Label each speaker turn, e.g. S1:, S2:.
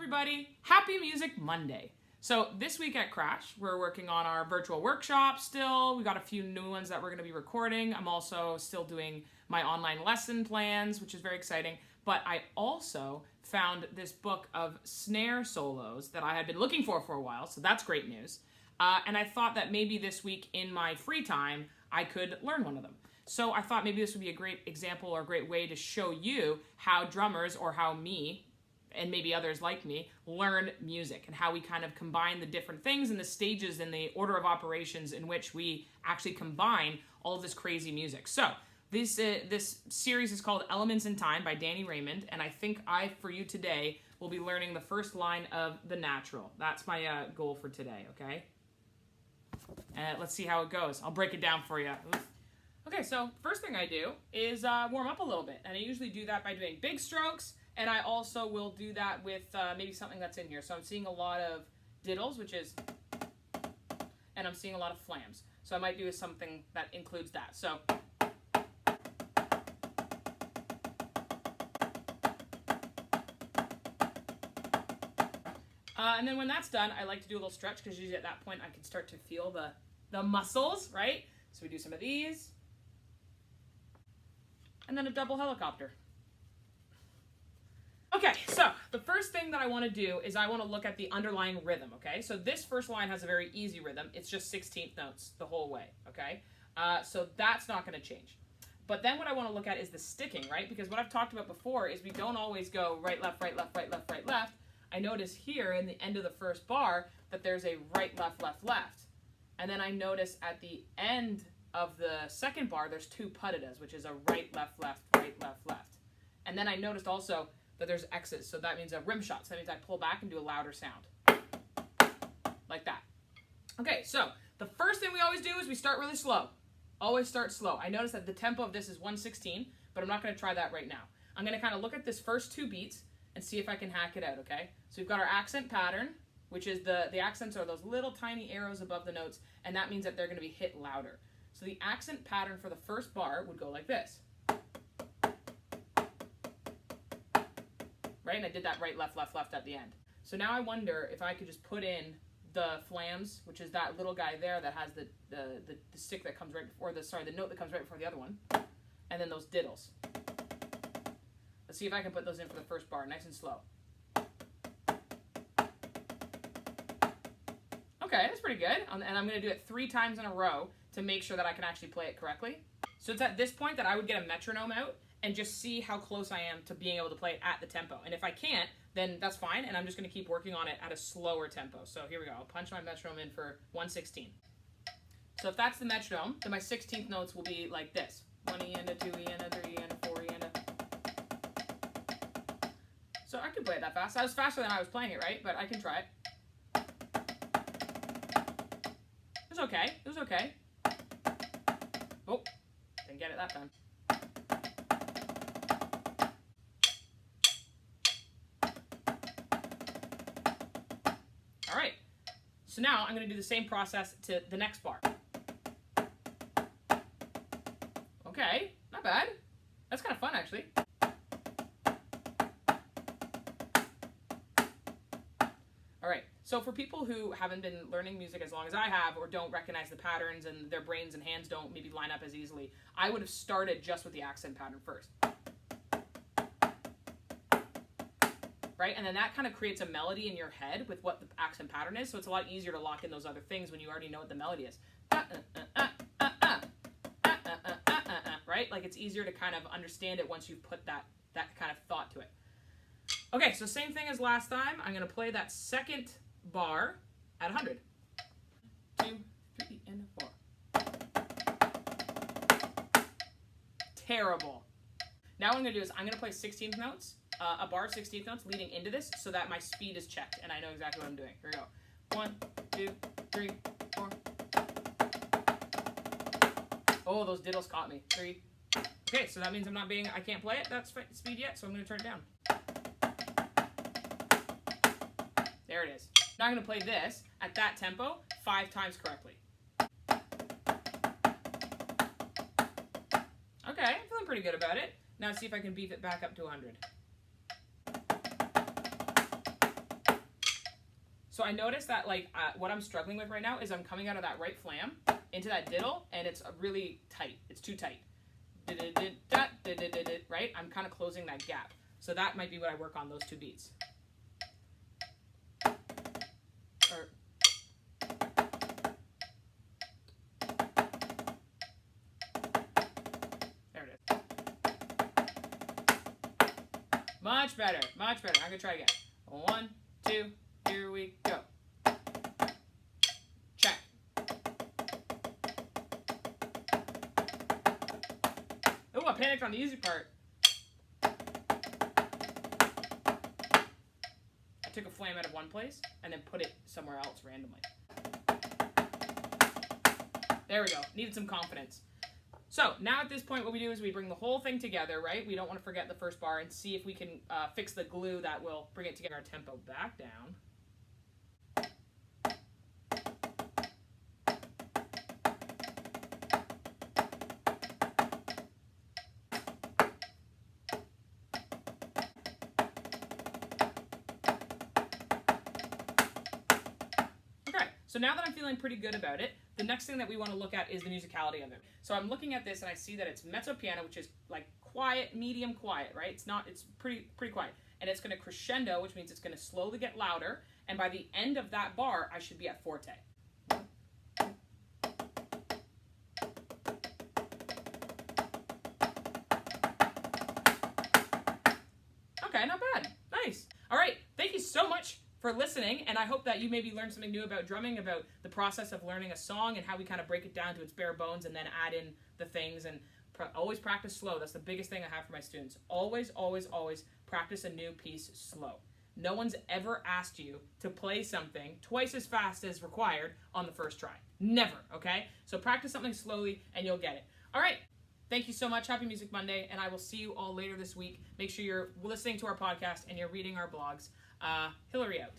S1: everybody. Happy Music Monday. So this week at Crash, we're working on our virtual workshop still. We got a few new ones that we're going to be recording. I'm also still doing my online lesson plans, which is very exciting. But I also found this book of snare solos that I had been looking for a while, so that's great news. And I thought that maybe this week in my free time, I could learn one of them. So I thought maybe this would be a great example or a great way to show you how drummers, or how me, and maybe others like me, learn music, and how we kind of combine the different things and the stages and the order of operations in which we actually combine all of this crazy music. So this series is called Elements in Time by Danny Raymond, and I think for you today, will be learning the first line of The Natural. That's my goal for today, okay? Let's see how it goes. I'll break it down for you. Okay, so first thing I do is warm up a little bit, and I usually do that by doing big strokes, and I also will do that with maybe something that's in here. So I'm seeing a lot of diddles, and I'm seeing a lot of flams. So I might do something that includes that. So. And then when that's done, I like to do a little stretch, because usually at that point I can start to feel the muscles, right? So we do some of these. And then a double helicopter. Okay, so the first thing that I want to do is I want to look at the underlying rhythm, okay? So this first line has a very easy rhythm. It's just 16th notes the whole way, okay? So that's not going to change. But then what I want to look at is the sticking, right? Because what I've talked about before is we don't always go right, left, right, left, right, left, right, left. I notice here in the end of the first bar that there's a right, left, left, left. And then I notice at the end of the second bar, there's two puttitas, which is a right, left, left, right, left, left. And then I noticed also that there's X's, so that means a rim shot. So that means I pull back and do a louder sound. Like that. Okay, so the first thing we always do is we start really slow. Always start slow. I notice that the tempo of this is 116, but I'm not going to try that right now. I'm going to kind of look at this first two beats and see if I can hack it out, okay? So we've got our accent pattern, which is the accents are those little tiny arrows above the notes, and that means that they're going to be hit louder. So the accent pattern for the first bar would go like this. Right? And I did that right, left, left, left at the end. So now I wonder if I could just put in the flams, which is that little guy there that has the stick that comes right before the note that comes right before the other one, and then those diddles. Let's see if I can put those in for the first bar, nice and slow. Okay, that's pretty good. And I'm going to do it 3 times in a row to make sure that I can actually play it correctly. So it's at this point that I would get a metronome out and just see how close I am to being able to play it at the tempo. And if I can't, then that's fine, and I'm just going to keep working on it at a slower tempo. So here we go. I'll punch my metronome in for 116. So if that's the metronome, then my 16th notes will be like this. 1 E and a 2 E and a 3 E and a 4 E and a... So I can play it that fast. That was faster than I was playing it, right? But I can try it. It was okay. It was okay. Oh, didn't get it that time. All right. So now I'm going to do the same process to the next bar. Okay, not bad. That's kind of fun, actually. All right, so for people who haven't been learning music as long as I have, or don't recognize the patterns and their brains and hands don't maybe line up as easily, I would have started just with the accent pattern first. Right, and then that kind of creates a melody in your head with what the accent pattern is, so it's a lot easier to lock in those other things when you already know what the melody is. Right, like it's easier to kind of understand it once you've put that kind of thought to it. Okay, so same thing as last time. I'm going to play that second bar at 100. 2, 3, and 4. Terrible. Now what I'm going to do is I'm going to play 16th notes, a bar of 16th notes leading into this so that my speed is checked and I know exactly what I'm doing. Here we go. 1, 2, 3, 4. Oh, those diddles caught me. 3. Okay, so that means I can't play it. That's speed yet, so I'm going to turn it down. There it is. Now I'm going to play this at that tempo 5 times correctly. Okay, I'm feeling pretty good about it. Now let's see if I can beef it back up to 100. So I noticed that like what I'm struggling with right now is I'm coming out of that right flam into that diddle, and it's really tight. It's too tight. Right? I'm kind of closing that gap. So that might be what I work on, those two beats. Or, there it is. Much better, much better. I'm gonna try again. 1, 2, here we go. Check. Oh, I panicked on the easy part. I took a flam out of one place and then put it somewhere else randomly. There we go. Needed some confidence. So now at this point, what we do is we bring the whole thing together, right? We don't want to forget the first bar, and see if we can fix the glue that will bring it together. Our tempo back down. So now that I'm feeling pretty good about it, the next thing that we want to look at is the musicality of it. So I'm looking at this and I see that it's mezzo piano, which is like quiet, medium quiet, right? It's pretty quiet. And it's going to crescendo, which means it's going to slowly get louder. And by the end of that bar, I should be at forte. Okay, not bad. Nice. All right. Thank you so much for listening, and I hope that you maybe learned something new about drumming, about the process of learning a song and how we kind of break it down to its bare bones and then add in the things. And always practice slow. That's the biggest thing I have for my students. Always, always, always practice a new piece slow. No one's ever asked you to play something twice as fast as required on the first try. Never, okay? So practice something slowly and you'll get it. All right. Thank you so much. Happy Music Monday, and I will see you all later this week. Make sure you're listening to our podcast and you're reading our blogs. Hilary out.